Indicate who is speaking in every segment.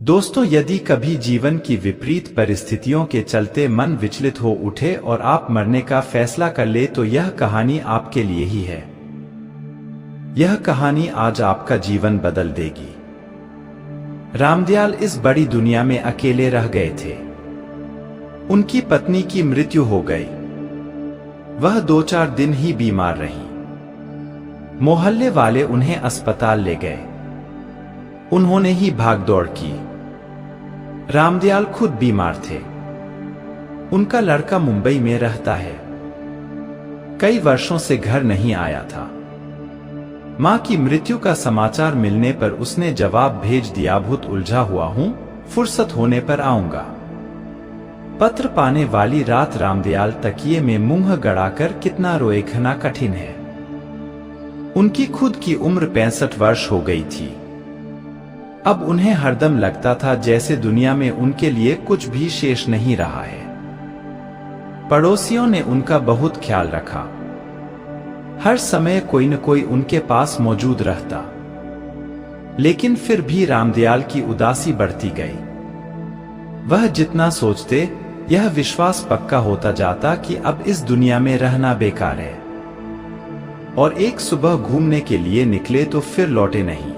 Speaker 1: दोस्तों, यदि कभी जीवन की विपरीत परिस्थितियों के चलते मन विचलित हो उठे और आप मरने का फैसला कर ले तो यह कहानी आपके लिए ही है। यह कहानी आज आपका जीवन बदल देगी। रामदयाल इस बड़ी दुनिया में अकेले रह गए थे। उनकी पत्नी की मृत्यु हो गई। वह 2-4 दिन ही बीमार रही। मोहल्ले वाले उन्हें अस्पताल ले गए। उन्होंने ही भागदौड़ की। रामदयाल खुद बीमार थे। उनका लड़का मुंबई में रहता है। कई वर्षों से घर नहीं आया था। मां की मृत्यु का समाचार मिलने पर उसने जवाब भेज दिया, बहुत उलझा हुआ हूं, फुर्सत होने पर आऊंगा। पत्र पाने वाली रात रामदयाल तकिए में मुंह गड़ाकर कितना रोए, कहना कठिन है। उनकी खुद की उम्र 65 वर्ष हो गई थी। अब उन्हें हरदम लगता था जैसे दुनिया में उनके लिए कुछ भी शेष नहीं रहा है। पड़ोसियों ने उनका बहुत ख्याल रखा। हर समय कोई न कोई उनके पास मौजूद रहता। लेकिन फिर भी रामदयाल की उदासी बढ़ती गई। वह जितना सोचते, यह विश्वास पक्का होता जाता कि अब इस दुनिया में रहना बेकार है। और एक सुबह घूमने के लिए निकले तो फिर लौटे नहीं।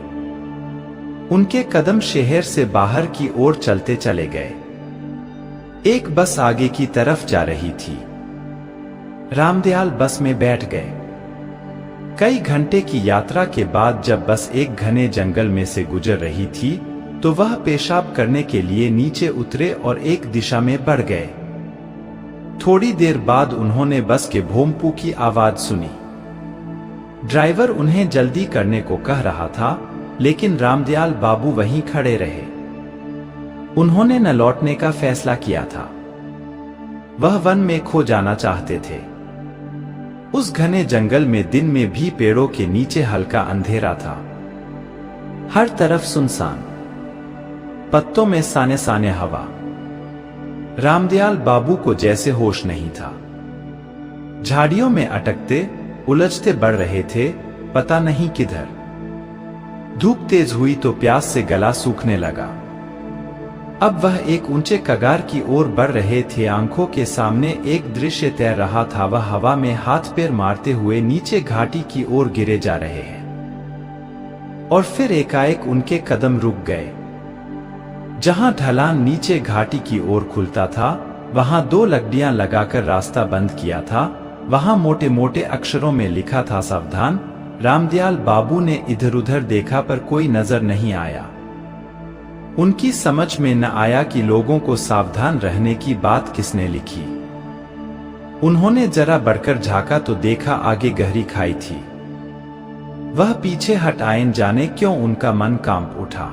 Speaker 1: उनके कदम शहर से बाहर की ओर चलते चले गए। एक बस आगे की तरफ जा रही थी। रामदयाल बस में बैठ गए। कई घंटे की यात्रा के बाद जब बस एक घने जंगल में से गुजर रही थी तो वह पेशाब करने के लिए नीचे उतरे और एक दिशा में बढ़ गए। थोड़ी देर बाद उन्होंने बस के भोंपू की आवाज सुनी। ड्राइवर उन्हें जल्दी करने को कह रहा था, लेकिन रामदयाल बाबू वहीं खड़े रहे। उन्होंने न लौटने का फैसला किया था। वह वन में खो जाना चाहते थे। उस घने जंगल में दिन में भी पेड़ों के नीचे हल्का अंधेरा था। हर तरफ सुनसान, पत्तों में साने साने हवा। रामदयाल बाबू को जैसे होश नहीं था। झाड़ियों में अटकते उलझते बढ़ रहे थे, पता नहीं किधर। धूप तेज हुई तो प्यास से गला सूखने लगा। अब वह एक ऊंचे कगार की ओर बढ़ रहे थे। आंखों के सामने एक दृश्य तैर रहा था। वह हवा में हाथ पैर मारते हुए नीचे घाटी की ओर गिरे जा रहे हैं। और फिर एकाएक उनके कदम रुक गए। जहां ढलान नीचे घाटी की ओर खुलता था, वहां 2 लकड़ियां लगाकर रास्ता बंद किया था। वहां मोटे मोटे अक्षरों में लिखा था, सावधान। रामदयाल बाबू ने इधर उधर देखा पर कोई नजर नहीं आया। उनकी समझ में न आया कि लोगों को सावधान रहने की बात किसने लिखी। उन्होंने जरा बढ़कर झांका तो देखा आगे गहरी खाई थी। वह पीछे हट आए, न जाने क्यों उनका मन कांप उठा।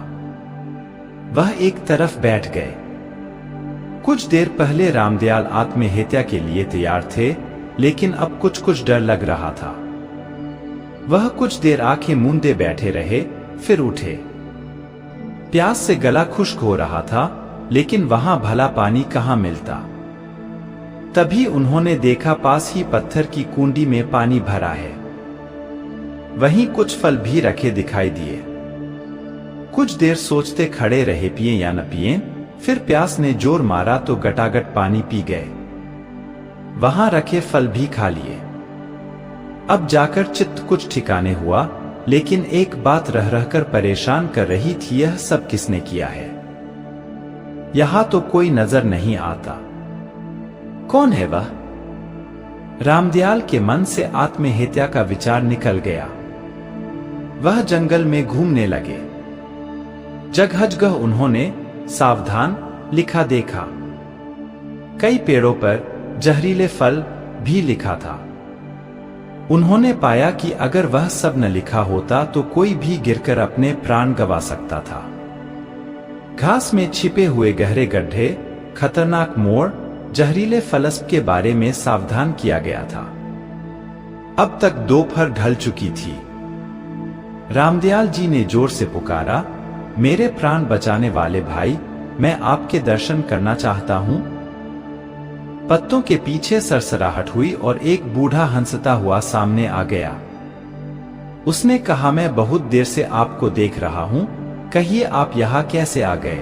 Speaker 1: वह एक तरफ बैठ गए। कुछ देर पहले रामदयाल आत्महत्या के लिए तैयार थे, लेकिन अब कुछ कुछ डर लग रहा था। वह कुछ देर आंखें मूंदे बैठे रहे, फिर उठे। प्यास से गला खुश्क हो रहा था, लेकिन वहां भला पानी कहां मिलता। तभी उन्होंने देखा पास ही पत्थर की कुंडी में पानी भरा है। वहीं कुछ फल भी रखे दिखाई दिए। कुछ देर सोचते खड़े रहे, पिए या न पिए। फिर प्यास ने जोर मारा तो गटागट पानी पी गए। वहां रखे फल भी खा लिए। अब जाकर चित्त कुछ ठिकाने हुआ, लेकिन एक बात रह रहकर परेशान कर रही थी, यह सब किसने किया है? यहां तो कोई नजर नहीं आता। कौन है वह? रामदयाल के मन से आत्महत्या का विचार निकल गया। वह जंगल में घूमने लगे। जगह जगह उन्होंने सावधान लिखा देखा। कई पेड़ों पर जहरीले फल भी लिखा था। उन्होंने पाया कि अगर वह सब न लिखा होता तो कोई भी गिरकर अपने प्राण गंवा सकता था। घास में छिपे हुए गहरे गड्ढे, खतरनाक मोड़, जहरीले फलस्प के बारे में सावधान किया गया था। अब तक दोपहर ढल चुकी थी। रामदयाल जी ने जोर से पुकारा, मेरे प्राण बचाने वाले भाई, मैं आपके दर्शन करना चाहता हूं। पत्तों के पीछे सरसराहट हुई और एक बूढ़ा हंसता हुआ सामने आ गया। उसने कहा, मैं बहुत देर से आपको देख रहा हूं, कहिए आप यहाँ कैसे आ गए?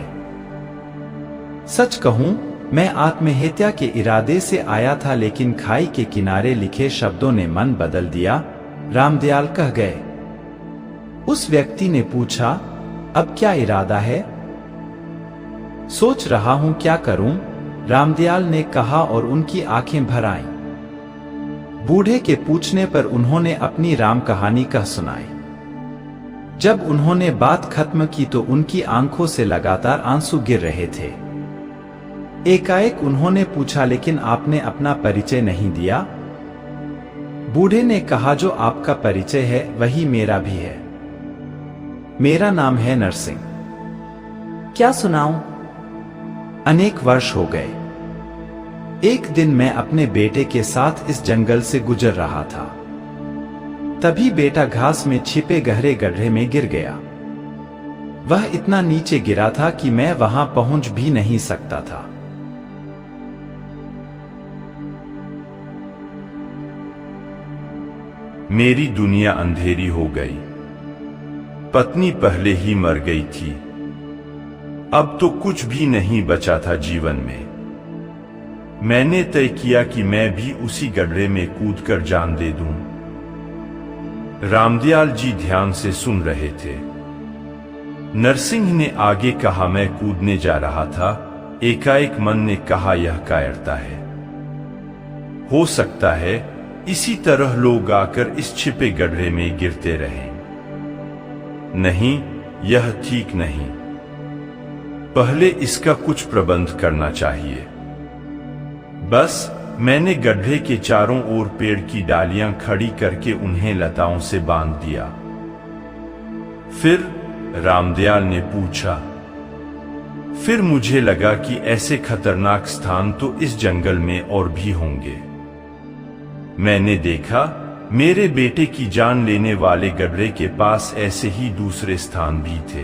Speaker 1: सच कहूं, मैं आत्महत्या के इरादे से आया था, लेकिन खाई के किनारे लिखे शब्दों ने मन बदल दिया, रामदयाल कह गए। उस व्यक्ति ने पूछा, अब क्या इरादा है? सोच रहा हूं क्या करूं, रामदयाल ने कहा और उनकी आंखें भर आईं। बूढ़े के पूछने पर उन्होंने अपनी राम कहानी कह सुनाई। जब उन्होंने बात खत्म की तो उनकी आंखों से लगातार आंसू गिर रहे थे। एकाएक उन्होंने पूछा, लेकिन आपने अपना परिचय नहीं दिया? बूढ़े ने कहा, जो आपका परिचय है वही मेरा भी है। मेरा नाम है नरसिंह। क्या सुनाऊं? अनेक वर्ष हो गए। एक दिन मैं अपने बेटे के साथ इस जंगल से गुजर रहा था। तभी बेटा घास में छिपे गहरे गड्ढे में गिर गया। वह इतना नीचे गिरा था कि मैं वहां पहुंच भी नहीं सकता था।
Speaker 2: मेरी दुनिया अंधेरी हो गई। पत्नी पहले ही मर गई थी। अब तो कुछ भी नहीं बचा था जीवन में। मैंने तय किया कि मैं भी उसी गड्ढे में कूदकर जान दे दूं। रामदयाल जी ध्यान से सुन रहे थे। नरसिंह ने आगे कहा, मैं कूदने जा रहा था। एकाएक मन ने कहा, यह कायरता है। हो सकता है इसी तरह लोग आकर इस छिपे गड्ढे में गिरते रहें। नहीं, यह ठीक नहीं। पहले इसका कुछ प्रबंध करना चाहिए। बस मैंने गड्ढे के चारों ओर पेड़ की डालियां खड़ी करके उन्हें लताओं से बांध दिया। फिर रामदयाल ने पूछा, फिर मुझे लगा कि ऐसे खतरनाक स्थान तो इस जंगल में और भी होंगे। मैंने देखा मेरे बेटे की जान लेने वाले गड्ढे के पास ऐसे ही दूसरे स्थान भी थे।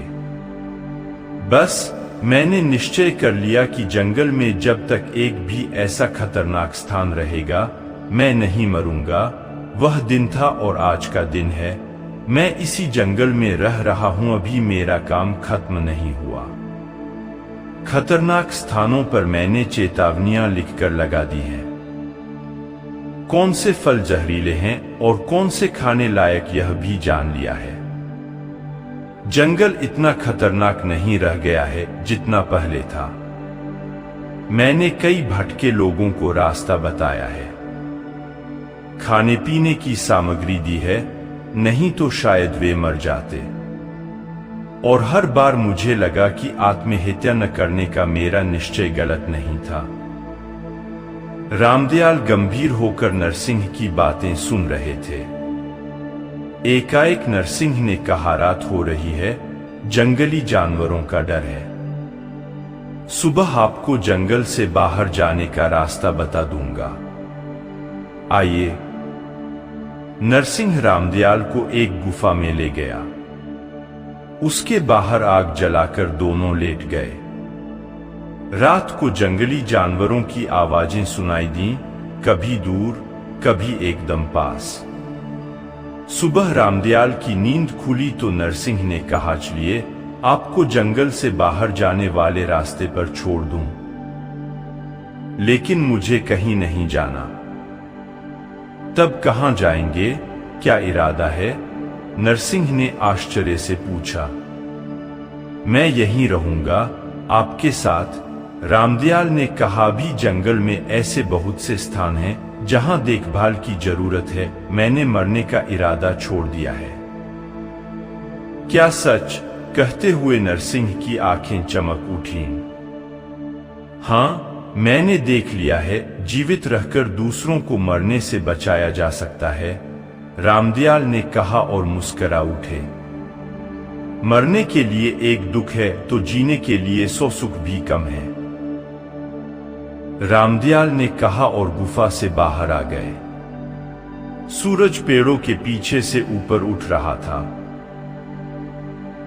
Speaker 2: बस मैंने निश्चय कर लिया कि जंगल में जब तक एक भी ऐसा खतरनाक स्थान रहेगा, मैं नहीं मरूंगा। वह दिन था और आज का दिन है। मैं इसी जंगल में रह रहा हूं, अभी मेरा काम खत्म नहीं हुआ। खतरनाक स्थानों पर मैंने चेतावनियां लिखकर लगा दी हैं। कौन से फल जहरीले हैं और कौन से खाने लायक, यह भी जान लिया है। जंगल इतना खतरनाक नहीं रह गया है जितना पहले था। मैंने कई भटके लोगों को रास्ता बताया है, खाने पीने की सामग्री दी है, नहीं तो शायद वे मर जाते। और हर बार मुझे लगा कि आत्महत्या न करने का मेरा निश्चय गलत नहीं था। रामदयाल गंभीर होकर नरसिंह की बातें सुन रहे थे। एकाएक नरसिंह ने कहा, रात हो रही है, जंगली जानवरों का डर है। सुबह आपको जंगल से बाहर जाने का रास्ता बता दूंगा, आइए। नरसिंह रामदयाल को एक गुफा में ले गया। उसके बाहर आग जलाकर दोनों लेट गए। रात को जंगली जानवरों की आवाजें सुनाई दी, कभी दूर कभी एकदम पास। सुबह रामदयाल की नींद खुली तो नरसिंह ने कहा, चलिए आपको जंगल से बाहर जाने वाले रास्ते पर छोड़ दूं, लेकिन मुझे कहीं नहीं जाना। तब कहां जाएंगे, क्या इरादा है? नरसिंह ने आश्चर्य से पूछा। मैं यहीं रहूंगा आपके साथ, रामदयाल ने कहा। भी जंगल में ऐसे बहुत से स्थान हैं जहां देखभाल की जरूरत है। मैंने मरने का इरादा छोड़ दिया है। क्या सच? कहते हुए नरसिंह की आंखें चमक उठी। हां, मैंने देख लिया है, जीवित रहकर दूसरों को मरने से बचाया जा सकता है, रामदयाल ने कहा और मुस्कुरा उठे। मरने के लिए एक दुख है तो जीने के लिए 100 सुख भी कम है, रामदयाल ने कहा और गुफा से बाहर आ गए। सूरज पेड़ों के पीछे से ऊपर उठ रहा था।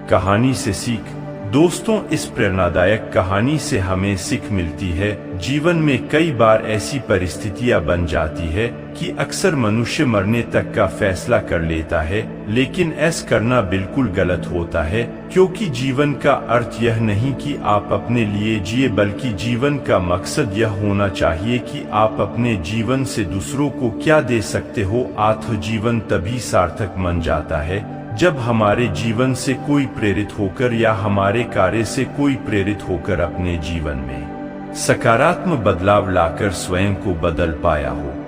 Speaker 2: कहानी से सीख। दोस्तों, इस प्रेरणादायक कहानी से हमें सीख मिलती है, जीवन में कई बार ऐसी परिस्थितियां बन जाती है कि अक्सर मनुष्य मरने तक का फैसला कर लेता है, लेकिन ऐसा करना बिल्कुल गलत होता है, क्योंकि जीवन का अर्थ यह नहीं कि आप अपने लिए जिए, बल्कि जीवन का मकसद यह होना चाहिए कि आप अपने जीवन से दूसरों को क्या दे सकते हो। जीवन तभी सार्थक बन जाता है जब हमारे जीवन से कोई प्रेरित होकर या हमारे कार्य से कोई प्रेरित होकर अपने जीवन में सकारात्मक बदलाव लाकर स्वयं को बदल पाया हो।